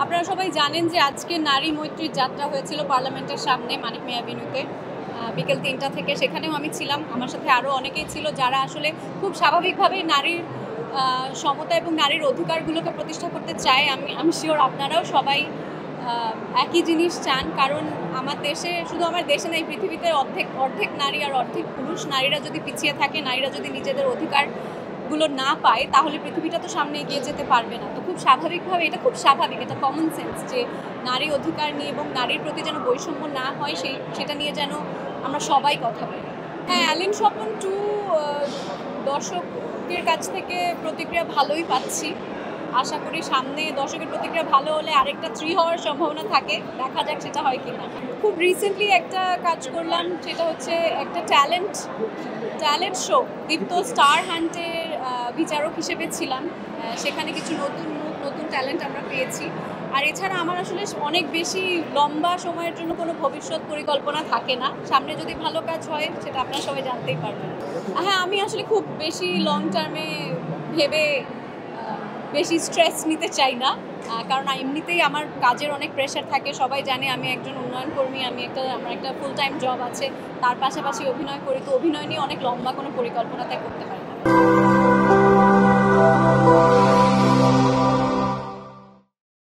আপনারা সবাই জানেন যে আজকে নারী মৈত্রীর যাত্রা হয়েছিল পার্লামেন্টের সামনে মানিক মিয়া এভিনিউতে বিকেল ৩টা থেকে। সেখানেও আমি ছিলাম, আমার সাথে আরও অনেকেই ছিল যারা আসলে খুব স্বাভাবিকভাবেই নারীর সমতা এবং নারীর অধিকারগুলোকে প্রতিষ্ঠা করতে চায়। আমি শিওর আপনারাও সবাই একই জিনিস চান, কারণ আমার দেশে, শুধু আমার দেশে নেই, পৃথিবীতে অর্ধেক নারী আর অর্ধেক পুরুষ। নারীরা যদি পিছিয়ে থাকে, নারীরা যদি নিজেদের অধিকারগুলো না পায়, তাহলে পৃথিবীটা তো সামনে এগিয়ে যেতে পারবে না। তো খুব স্বাভাবিকভাবে, এটা খুব স্বাভাবিক, এটা কমন সেন্স যে নারী অধিকার নিয়ে এবং নারীর প্রতি যেন বৈষম্য না হয় সেটা নিয়ে যেন আমরা সবাই কথা বলি। হ্যাঁ, অ্যালিন স্বপন 2 দর্শকের কাছ থেকে প্রতিক্রিয়া ভালোই পাচ্ছি। আশা করি সামনে দর্শকের প্রতিক্রিয়া ভালো হলে আরেকটা 3 হওয়ার সম্ভাবনা থাকে, দেখা যাক সেটা হয় কিনা। খুব রিসেন্টলি একটা কাজ করলাম, সেটা হচ্ছে একটা ট্যালেন্ট শো, দীপ্ত স্টার হান্টের বিচারক হিসেবে ছিলাম। সেখানে কিছু নতুন ট্যালেন্ট আমরা পেয়েছি। আর এছাড়া আমার আসলে অনেক বেশি লম্বা সময়ের জন্য কোনো ভবিষ্যৎ পরিকল্পনা থাকে না। সামনে যদি ভালো কাজ হয় সেটা আপনারা সবাই জানতেই পারবেন। হ্যাঁ, আমি আসলে খুব বেশি লং টার্মে ভেবে বেশি স্ট্রেস নিতে চাই না, কারণ এমনিতেই আমার কাজের অনেক প্রেশার থাকে। সবাই জানে আমি একজন উন্নয়ন কর্মী, আমার একটা ফুল টাইম জব আছে, তার পাশাপাশি অভিনয় করি। তো অভিনয় নিয়ে অনেক লম্বা কোনো পরিকল্পনা তাই করতে পারি না।